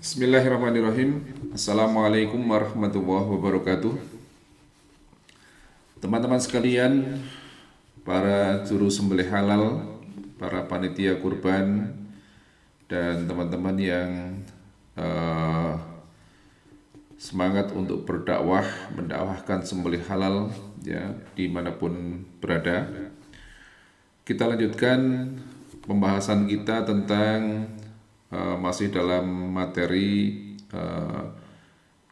Bismillahirrahmanirrahim. Assalamualaikum warahmatullahi wabarakatuh. Teman-teman sekalian, para juru sembelih halal, para panitia kurban, dan teman-teman yang semangat untuk berdakwah, mendakwahkan sembelih halal ya dimanapun berada. Kita lanjutkan pembahasan kita tentang masih dalam materi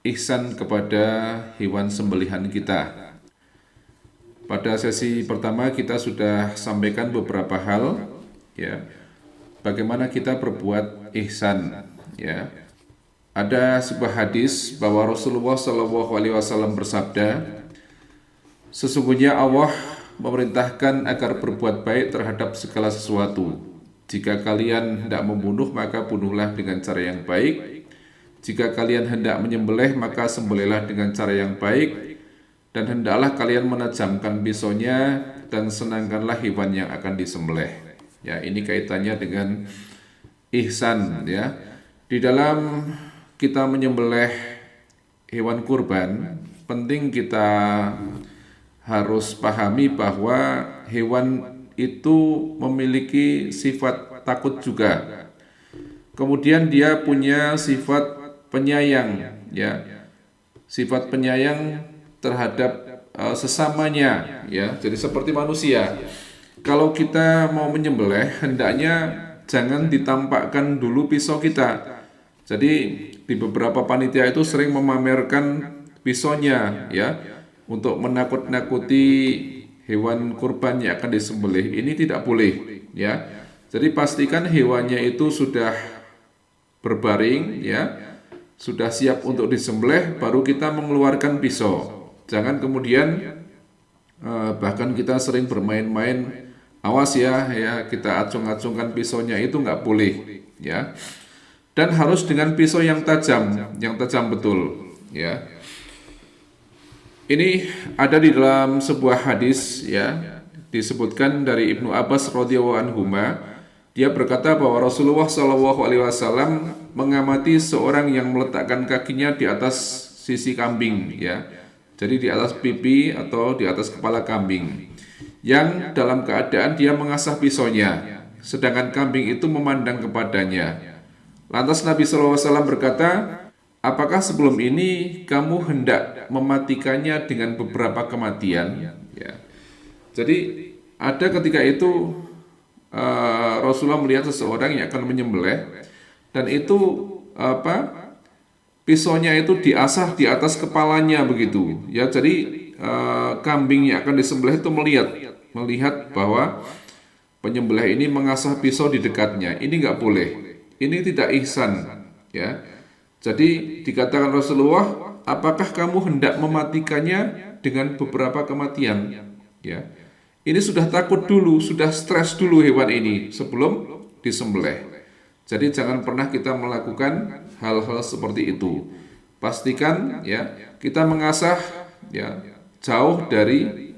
ihsan kepada hewan sembelihan kita. Pada sesi pertama kita sudah sampaikan beberapa hal ya. Bagaimana kita berbuat ihsan ya. Ada sebuah hadis bahwa Rasulullah SAW bersabda, sesungguhnya Allah memerintahkan agar berbuat baik terhadap segala sesuatu. Jika kalian hendak membunuh, maka bunuhlah dengan cara yang baik. Jika kalian hendak menyembelih, maka sembelihlah dengan cara yang baik. Dan hendaklah kalian menajamkan pisaunya dan senangkanlah hewan yang akan disembelih. Ya, ini kaitannya dengan ihsan ya. Di dalam kita menyembelih hewan kurban, penting kita harus pahami bahwa hewan itu memiliki sifat takut juga. Kemudian dia punya sifat penyayang ya. Sifat penyayang terhadap sesamanya ya. Jadi seperti manusia. Kalau kita mau menyembelih, hendaknya jangan ditampakkan dulu pisau kita. Jadi di beberapa panitia itu sering memamerkan pisaunya ya untuk menakut-nakuti hewan kurban yang akan disembelih. Ini tidak boleh ya. Jadi pastikan hewannya itu sudah berbaring ya, sudah siap untuk disembelih, baru kita mengeluarkan pisau. Jangan kemudian bahkan kita sering bermain-main, awas ya kita acung-acungkan pisaunya, itu nggak boleh ya. Dan harus dengan pisau yang tajam betul ya. Ini ada di dalam sebuah hadis ya, disebutkan dari Ibnu Abbas radhiyallahu anhuma. Dia berkata bahwa Rasulullah SAW mengamati seorang yang meletakkan kakinya di atas sisi kambing ya. Jadi di atas pipi atau di atas kepala kambing. Yang dalam keadaan dia mengasah pisaunya, sedangkan kambing itu memandang kepadanya. Lantas Nabi SAW berkata, apakah sebelum ini kamu hendak mematikannya dengan beberapa kematian? Ya. Jadi ada ketika itu Rasulullah melihat seseorang yang akan menyembelih, dan itu pisaunya itu diasah di atas kepalanya begitu. Ya, jadi kambing yang akan disembelih itu melihat bahwa penyembelih ini mengasah pisau di dekatnya. Ini nggak boleh. Ini tidak ihsan. Ya. Jadi dikatakan Rasulullah, apakah kamu hendak mematikannya dengan beberapa kematian? Ya, ini sudah takut dulu, sudah stres dulu hewan ini sebelum disembelih. Jadi jangan pernah kita melakukan hal-hal seperti itu. Pastikan ya kita mengasah ya jauh dari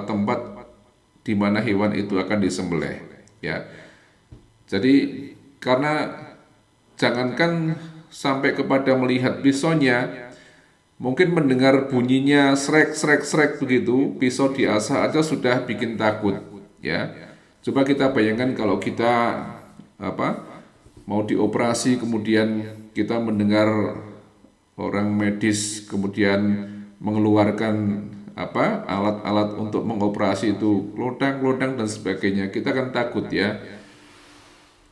tempat di mana hewan itu akan disembelih. Ya, jadi karena jangankan sampai kepada melihat pisaunya, mungkin mendengar bunyinya srek begitu, pisau diasah aja sudah bikin takut ya. Coba kita bayangkan kalau kita mau dioperasi, kemudian kita mendengar orang medis kemudian mengeluarkan alat-alat untuk mengoperasi itu lodang dan sebagainya, kita kan takut ya.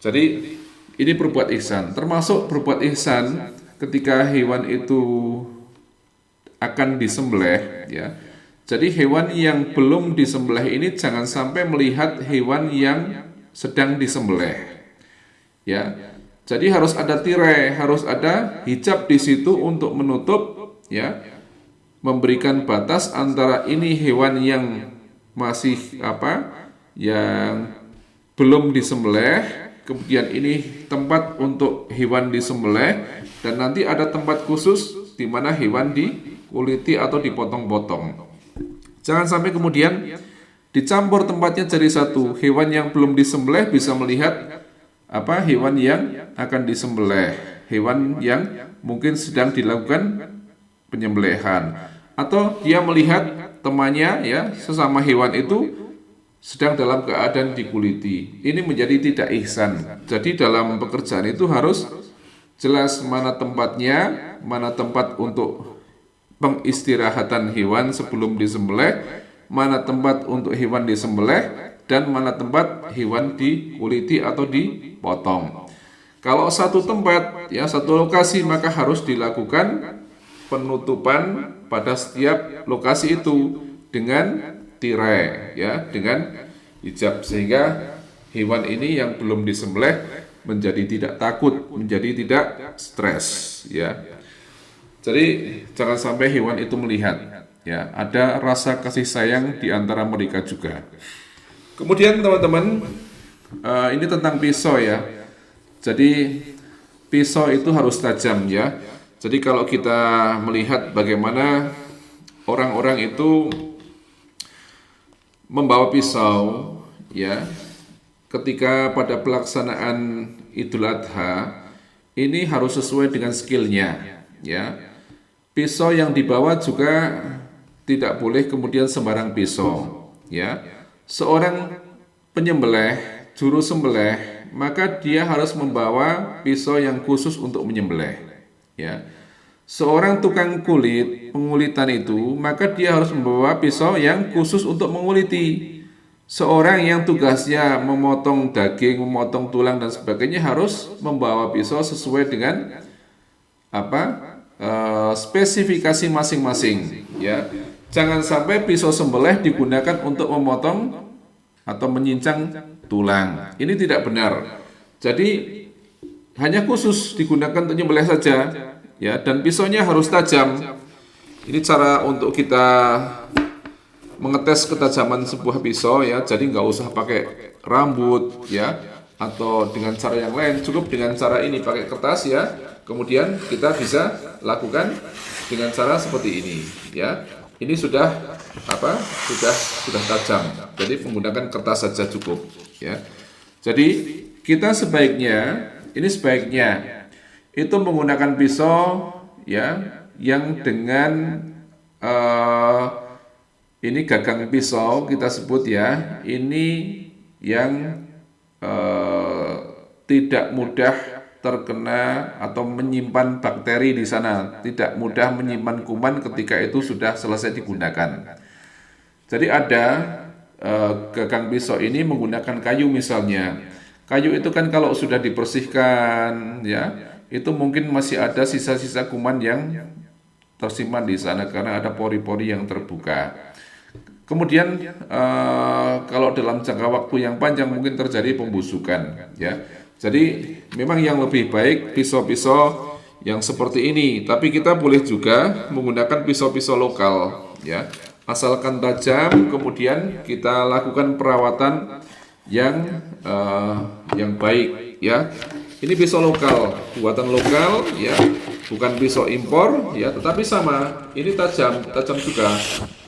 Jadi ini berbuat ihsan, termasuk berbuat ihsan ketika hewan itu akan disembelih ya. Jadi hewan yang belum disembelih ini jangan sampai melihat hewan yang sedang disembelih. Ya. Jadi harus ada tirai, harus ada hijab di situ untuk menutup ya. Memberikan batas antara ini hewan yang masih yang belum disembelih, kemudian ini tempat untuk hewan disembelih, dan nanti ada tempat khusus di mana hewan dikuliti atau dipotong-potong. Jangan sampai kemudian dicampur tempatnya jadi satu. Hewan yang belum disembelih bisa melihat hewan yang akan disembelih. hewan yang mungkin sedang dilakukan penyembelihan, atau dia melihat temannya ya sesama hewan itu sedang dalam keadaan dikuliti. Ini menjadi tidak ihsan. Jadi dalam pekerjaan itu harus jelas mana tempatnya, mana tempat untuk pengistirahatan hewan sebelum disembelih, mana tempat untuk hewan disembelih, dan mana tempat hewan dikuliti atau dipotong. Kalau satu tempat, ya satu lokasi, maka harus dilakukan penutupan pada setiap lokasi itu dengan tirai, ya, dengan hijab, sehingga hewan ini yang belum disembelih menjadi tidak takut, menjadi tidak stres, ya. Jadi jangan sampai hewan itu melihat, ya, ada rasa kasih sayang di antara mereka juga. Kemudian teman-teman, ini tentang pisau ya. Jadi pisau itu harus tajam ya. Jadi kalau kita melihat bagaimana orang-orang itu membawa pisau ya, ketika pada pelaksanaan Idul Adha, ini harus sesuai dengan skillnya ya. Pisau yang dibawa juga tidak boleh kemudian sembarang pisau ya. Seorang penyembelih, juru sembelih, maka dia harus membawa pisau yang khusus untuk menyembelih ya. Seorang tukang kulit, pengulitan itu, maka dia harus membawa pisau yang khusus untuk menguliti. Seorang yang tugasnya memotong daging, memotong tulang dan sebagainya harus membawa pisau sesuai dengan spesifikasi masing-masing ya. Jangan sampai pisau sembelih digunakan untuk memotong atau menyincang tulang. Ini tidak benar. Jadi hanya khusus digunakan untuk menyembelih saja ya, dan pisaunya harus tajam. Ini cara untuk kita mengetes ketajaman sebuah pisau ya. Jadi nggak usah pakai rambut ya, atau dengan cara yang lain, cukup dengan cara ini, pakai kertas ya. Kemudian kita bisa lakukan dengan cara seperti ini ya. Ini sudah sudah tajam. Jadi menggunakan kertas saja cukup ya. Jadi kita sebaiknya itu menggunakan pisau ya yang dengan ini gagang pisau kita sebut ya. Ini yang tidak mudah terkena atau menyimpan bakteri di sana, tidak mudah menyimpan kuman ketika itu sudah selesai digunakan. Jadi ada gagang pisau ini menggunakan kayu misalnya. Kayu itu kan kalau sudah dibersihkan ya, itu mungkin masih ada sisa-sisa kuman yang tersimpan di sana karena ada pori-pori yang terbuka. Kemudian kalau dalam jangka waktu yang panjang mungkin terjadi pembusukan ya. Jadi memang yang lebih baik pisau-pisau yang seperti ini, tapi kita boleh juga menggunakan pisau-pisau lokal ya. Asalkan tajam, kemudian kita lakukan perawatan yang baik ya. Ini pisau lokal, buatan lokal ya, bukan pisau impor ya, tetapi sama. Ini tajam juga.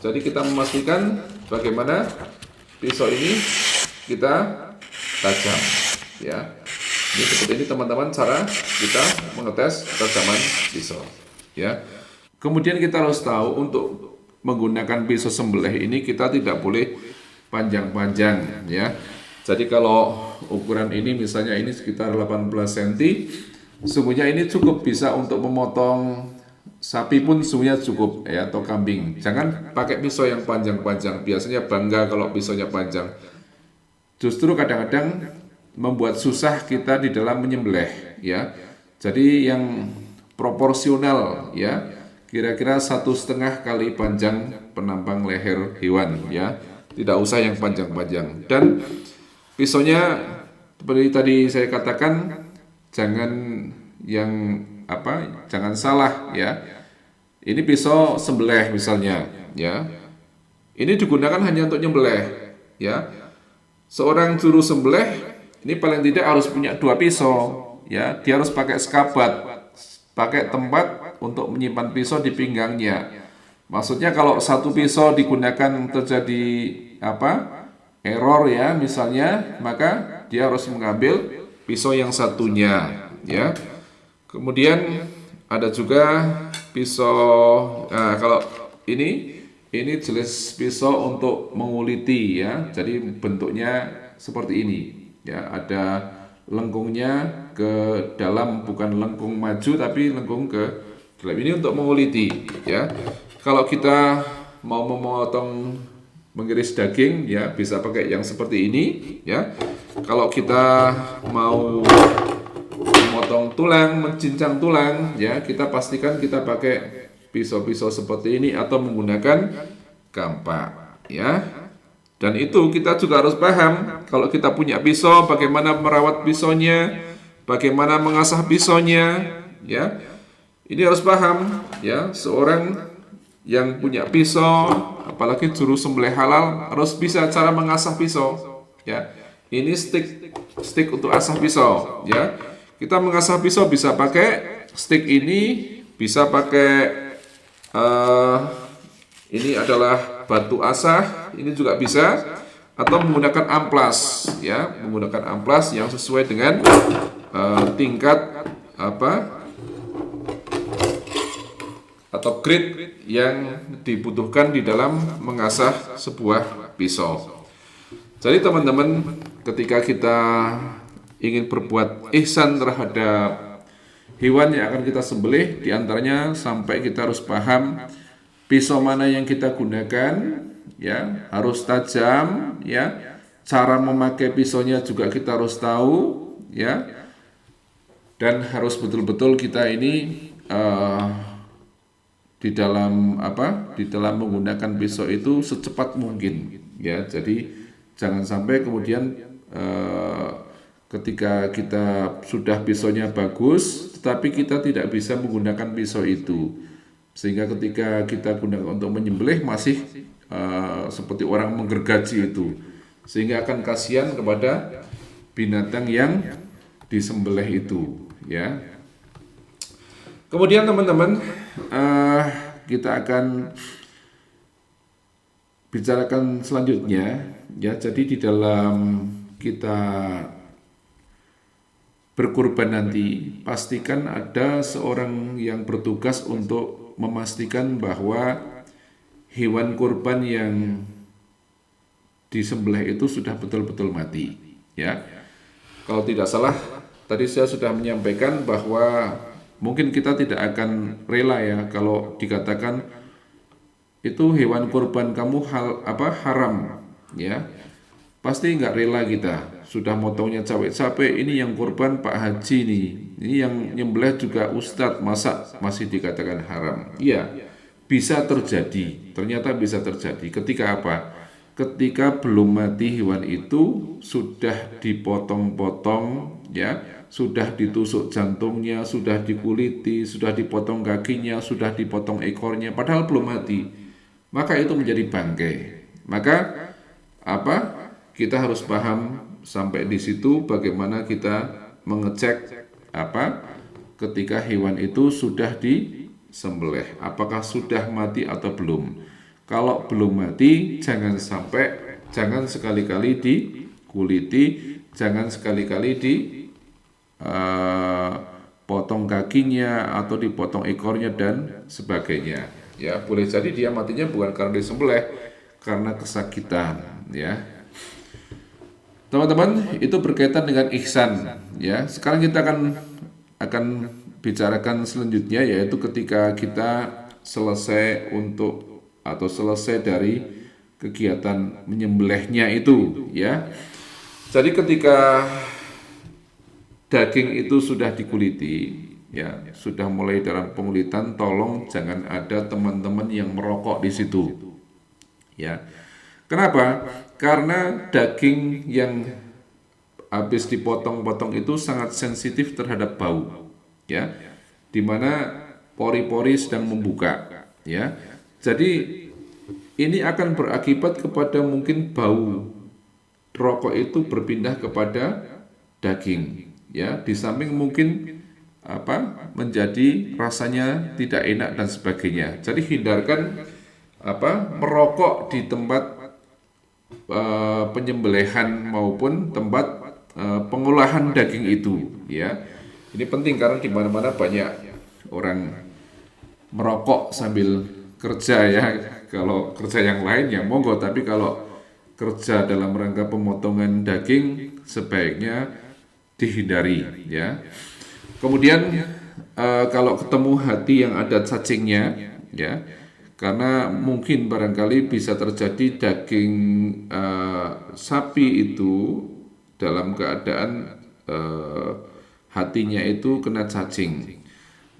Jadi kita memastikan bagaimana pisau ini kita tajam ya. Ini seperti ini teman-teman cara kita mengetes ketajaman pisau ya. Kemudian kita harus tahu untuk menggunakan pisau sembelih ini kita tidak boleh panjang-panjang ya. Jadi kalau ukuran ini misalnya ini sekitar 18 cm, sungguhnya ini cukup bisa untuk memotong sapi pun sungguhnya cukup ya, atau kambing. Jangan pakai pisau yang panjang-panjang. Biasanya bangga kalau pisaunya panjang. Justru kadang-kadang membuat susah kita di dalam menyembelih ya. Jadi yang proporsional ya, kira-kira 1,5 kali panjang penampang leher hewan ya. Tidak usah yang panjang-panjang. Dan pisaunya seperti tadi saya katakan, jangan jangan salah ya. Ini pisau sembelih misalnya ya. Ini digunakan hanya untuk nyembelih ya. Seorang juru sembelih ini paling tidak harus punya 2 pisau ya. Dia harus pakai skabat, pakai tempat untuk menyimpan pisau di pinggangnya. Maksudnya kalau satu pisau digunakan terjadi error ya misalnya, maka dia harus mengambil pisau yang satunya ya. Kemudian ada juga pisau. Nah, kalau ini jenis pisau untuk menguliti ya. Jadi bentuknya seperti ini. Ya, ada lengkungnya ke dalam, bukan lengkung maju tapi lengkung ke dalam. Ini untuk menguliti ya. Kalau kita mau memotong, mengiris daging ya bisa pakai yang seperti ini ya. Kalau kita mau memotong tulang, mencincang tulang ya, kita pastikan kita pakai pisau-pisau seperti ini atau menggunakan kampak ya. Dan itu kita juga harus paham kalau kita punya pisau, bagaimana merawat pisaunya, bagaimana mengasah pisaunya ya. Ini harus paham ya, seorang yang punya pisau, apalagi juru sembelih halal, harus bisa cara mengasah pisau ya. Ini stick untuk asah pisau ya. Kita mengasah pisau bisa pakai stick ini, bisa pakai ini adalah batu asah, ini juga bisa, atau menggunakan amplas ya, menggunakan amplas yang sesuai dengan tingkat atau grade yang dibutuhkan di dalam mengasah sebuah pisau. Jadi teman-teman, ketika kita ingin berbuat ihsan terhadap hewan yang akan kita sembelih, diantaranya sampai kita harus paham pisau mana yang kita gunakan, ya harus tajam, ya cara memakai pisaunya juga kita harus tahu, ya dan harus betul-betul kita ini di dalam menggunakan pisau itu secepat mungkin, ya. Jadi jangan sampai kemudian ketika kita sudah pisaunya bagus, tetapi kita tidak bisa menggunakan pisau itu, sehingga ketika kita gunakan untuk menyembelih masih seperti orang menggergaji itu, sehingga akan kasihan kepada binatang yang disembelih itu, ya. Kemudian teman-teman, kita akan bicarakan selanjutnya, ya. Jadi di dalam kita berkurban nanti, pastikan ada seorang yang bertugas untuk memastikan bahwa hewan kurban yang disembelih itu sudah betul-betul mati, ya. Kalau tidak salah, tadi saya sudah menyampaikan bahwa mungkin kita tidak akan rela ya kalau dikatakan itu hewan kurban kamu haram, ya. Pasti nggak rela kita, sudah motongnya capek-capek, ini yang kurban Pak Haji nih, ini yang nyembelih juga Ustadz, masa masih dikatakan haram? Iya, bisa terjadi, ternyata bisa terjadi. Ketika apa? Ketika belum mati hewan itu, sudah dipotong-potong, ya, sudah ditusuk jantungnya, sudah dikuliti, sudah dipotong kakinya, sudah dipotong ekornya, padahal belum mati, maka itu menjadi bangkai. Maka kita harus paham sampai di situ bagaimana kita mengecek ketika hewan itu sudah disembelih, apakah sudah mati atau belum. Kalau belum mati, jangan sekali-kali dikuliti, jangan sekali-kali potong kakinya atau dipotong ekornya dan sebagainya. Ya, boleh jadi dia matinya bukan karena disembelih, karena kesakitan, ya. Teman-teman, itu berkaitan dengan ihsan, ya. Sekarang kita akan bicarakan selanjutnya, yaitu ketika kita selesai dari kegiatan menyembelihnya itu, ya. Jadi ketika daging itu sudah dikuliti, ya, sudah mulai dalam pengulitan, tolong jangan ada teman-teman yang merokok di situ, ya. Kenapa? Karena daging yang habis dipotong-potong itu sangat sensitif terhadap bau, ya, dimana pori-pori sedang membuka, ya. Jadi ini akan berakibat kepada mungkin bau rokok itu berpindah kepada daging, ya. Di samping mungkin menjadi rasanya tidak enak dan sebagainya. Jadi hindarkan merokok di tempat penyembelihan maupun tempat pengolahan daging itu, ya. Ini penting karena di mana-mana banyak orang merokok sambil kerja ya. Kalau kerja yang lain ya monggo, tapi kalau kerja dalam rangka pemotongan daging sebaiknya dihindari ya. Kemudian kalau ketemu hati yang ada cacingnya ya, karena mungkin barangkali bisa terjadi daging sapi itu dalam keadaan hatinya itu kena cacing.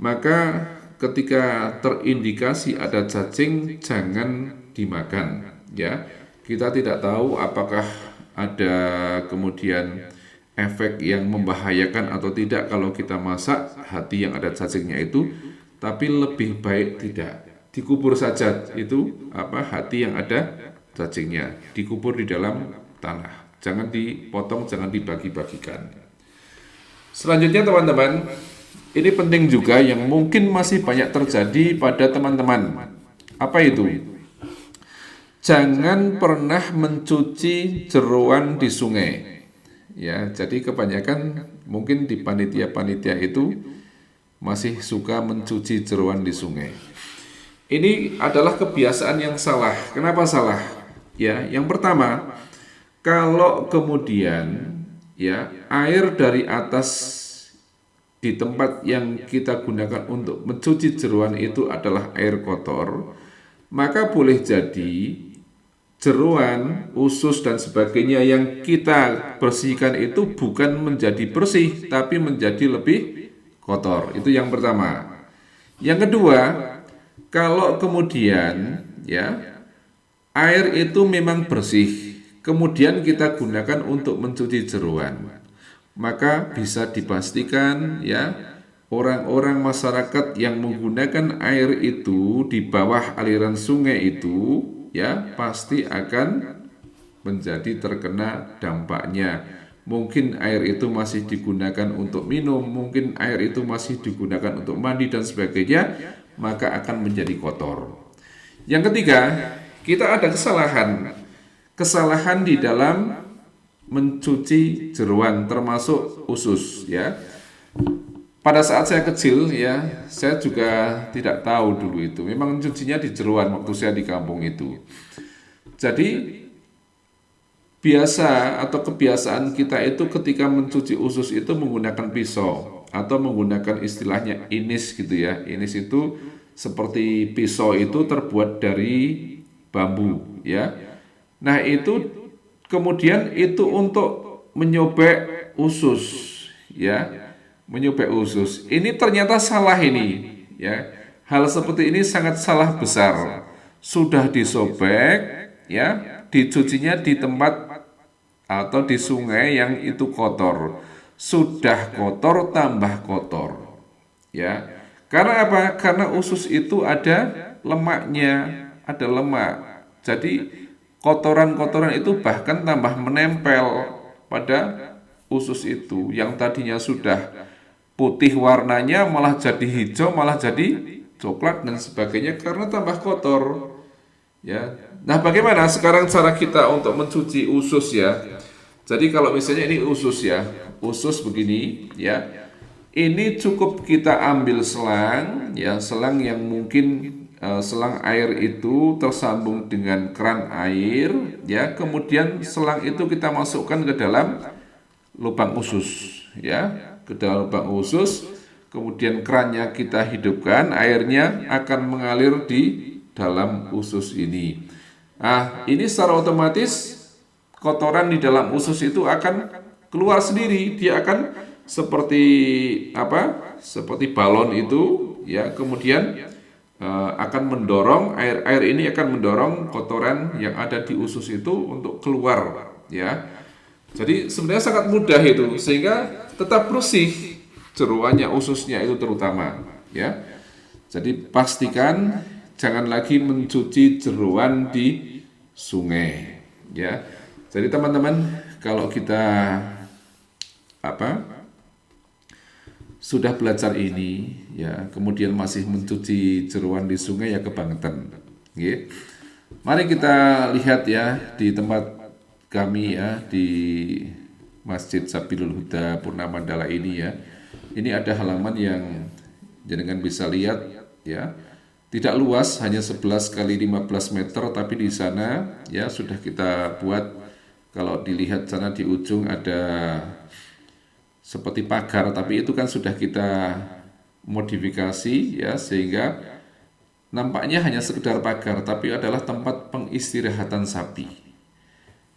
Maka ketika terindikasi ada cacing jangan dimakan ya. Kita tidak tahu apakah ada kemudian efek yang membahayakan atau tidak kalau kita masak hati yang ada cacingnya itu, tapi lebih baik tidak. Dikubur saja itu hati yang ada cacingnya, dikubur di dalam tanah. Jangan dipotong, jangan dibagi-bagikan. Selanjutnya teman-teman, ini penting juga yang mungkin masih banyak terjadi pada teman-teman. Apa itu? Jangan pernah mencuci jeroan di sungai. Ya, jadi kebanyakan mungkin di panitia-panitia itu masih suka mencuci jeroan di sungai. Ini adalah kebiasaan yang salah. Kenapa salah? Ya, yang pertama, kalau kemudian ya air dari atas di tempat yang kita gunakan untuk mencuci jeroan itu adalah air kotor, maka boleh jadi jeroan, usus dan sebagainya yang kita bersihkan itu bukan menjadi bersih tapi menjadi lebih kotor. Itu yang pertama. Yang kedua, kalau kemudian ya air itu memang bersih, kemudian kita gunakan untuk mencuci jeroan, maka bisa dipastikan ya orang-orang masyarakat yang menggunakan air itu di bawah aliran sungai itu ya pasti akan menjadi terkena dampaknya. Mungkin air itu masih digunakan untuk minum, mungkin air itu masih digunakan untuk mandi dan sebagainya, maka akan menjadi kotor. Yang ketiga, kita ada kesalahan di dalam mencuci jeroan termasuk usus ya. Pada saat saya kecil ya, saya juga tidak tahu dulu itu. Memang cucinya di jeroan waktu saya di kampung itu. Jadi biasa atau kebiasaan kita itu ketika mencuci usus itu menggunakan pisau atau menggunakan istilahnya inis gitu ya. Inis itu seperti pisau itu terbuat dari bambu ya. Nah itu kemudian itu untuk menyobek usus ya. Menyobek usus. Ini ternyata salah ini, ya. Hal seperti ini sangat salah besar. Sudah disobek, ya, dicucinya di tempat atau di sungai yang itu kotor. Sudah kotor tambah kotor, ya. Karena apa? Karena usus itu ada lemaknya, ada lemak. Jadi kotoran-kotoran itu bahkan tambah menempel pada usus itu yang tadinya sudah putih warnanya malah jadi hijau, malah jadi coklat dan sebagainya karena tambah kotor. Ya. Nah, bagaimana sekarang cara kita untuk mencuci usus ya? Jadi kalau misalnya ini usus ya, usus begini ya. Ini cukup kita ambil selang ya, selang yang mungkin selang air itu tersambung dengan keran air ya. Kemudian selang itu kita masukkan ke dalam lubang usus ya. Ke dalam lubang usus, kemudian kerannya kita hidupkan, airnya akan mengalir di dalam usus ini. Nah, ini secara otomatis kotoran di dalam usus itu akan keluar sendiri, dia akan seperti apa? Seperti balon itu, ya. Kemudian akan mendorong air ini akan mendorong kotoran yang ada di usus itu untuk keluar, ya. Jadi sebenarnya sangat mudah itu, sehingga tetap bersih jeroannya, ususnya itu terutama ya. Jadi pastikan jangan lagi mencuci jeroan di sungai ya. Jadi teman-teman, kalau kita sudah belajar ini ya, kemudian masih mencuci jeroan di sungai ya kebangetan. Ya. Mari kita lihat ya di tempat kami ya di Masjid Sabilul Huda Purnamandala ini ya. Ini ada halaman yang jenengan bisa lihat ya. Tidak luas, hanya 11 kali 15 meter, tapi di sana ya sudah kita buat. Kalau dilihat sana di ujung ada seperti pagar, tapi itu kan sudah kita modifikasi ya, sehingga nampaknya hanya sekedar pagar, tapi adalah tempat pengistirahatan sapi.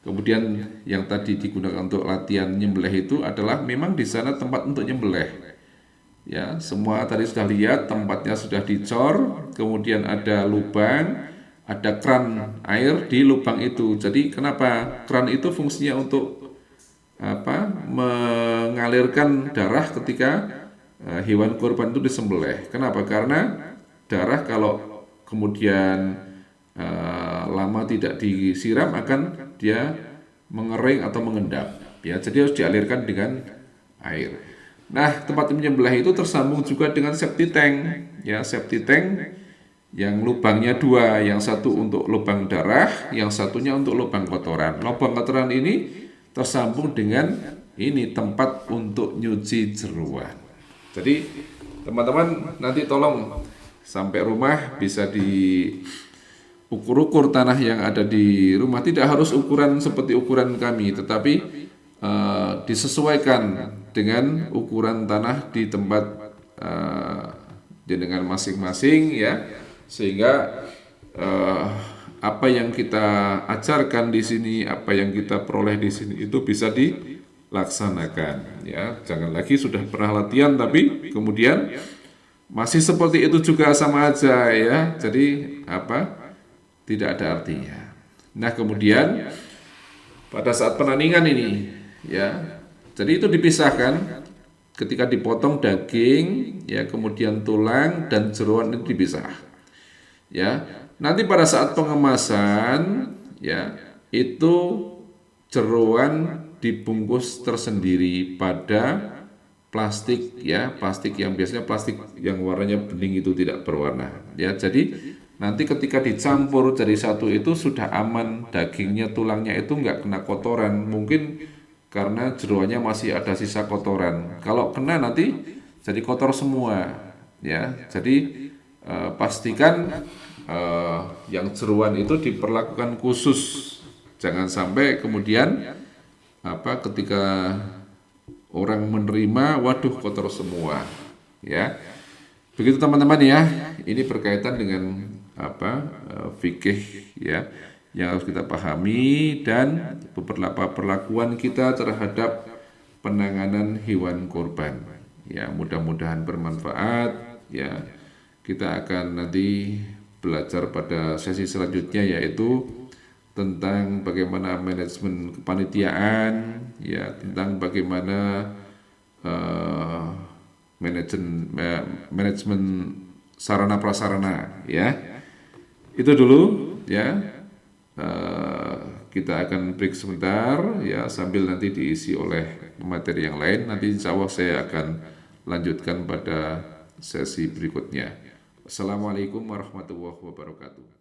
Kemudian yang tadi digunakan untuk latihan nyembelih itu adalah memang di sana tempat untuk nyembelih. Ya, semua tadi sudah lihat, tempatnya sudah dicor, kemudian ada lubang, ada keran air di lubang itu. Jadi kenapa keran itu fungsinya untuk apa? Mengalirkan darah ketika hewan kurban itu disembelih. Kenapa? Karena darah kalau kemudian lama tidak disiram akan dia mengering atau mengendap. Ya, jadi harus dialirkan dengan air. Nah, tempat menyembelih itu tersambung juga dengan septic tank. Ya, septic tank yang lubangnya dua, yang satu untuk lubang darah, yang satunya untuk lubang kotoran. Lubang kotoran ini tersambung dengan ini tempat untuk nyuci jeruan. Jadi, teman-teman nanti tolong sampai rumah bisa diukur-ukur tanah yang ada di rumah. Tidak harus ukuran seperti ukuran kami, tetapi disesuaikan dengan ukuran tanah di tempat dengan masing-masing ya, sehingga apa yang kita ajarkan di sini, apa yang kita peroleh di sini itu bisa dilaksanakan ya. Jangan lagi sudah pernah latihan tapi kemudian masih seperti itu juga, sama aja ya. Jadi apa? Tidak ada artinya. Nah, kemudian pada saat penaningan ini ya, jadi itu dipisahkan ketika dipotong daging ya, kemudian tulang dan jeroan itu dipisah ya. Nanti pada saat pengemasan ya, itu jeroan dibungkus tersendiri pada plastik ya, plastik yang biasanya plastik yang warnanya bening itu, tidak berwarna ya. Jadi nanti ketika dicampur jadi satu itu sudah aman, dagingnya, tulangnya itu nggak kena kotoran. Mungkin karena jeroannya masih ada sisa kotoran. Kalau kena nanti jadi kotor semua ya. Jadi pastikan yang jeroan itu diperlakukan khusus. Jangan sampai kemudian ketika orang menerima, waduh kotor semua ya. Begitu teman-teman ya. Ini berkaitan dengan fikih ya, yang harus kita pahami, dan beberapa perlakuan kita terhadap penanganan hewan kurban ya. Mudah-mudahan bermanfaat ya. Kita akan nanti belajar pada sesi selanjutnya, yaitu tentang bagaimana manajemen kepanitiaan ya, tentang bagaimana manajemen sarana prasarana ya. Itu dulu ya. Kita akan break sebentar ya, sambil nanti diisi oleh materi yang lain. Nanti insya Allah saya akan lanjutkan pada sesi berikutnya. Assalamualaikum warahmatullahi wabarakatuh.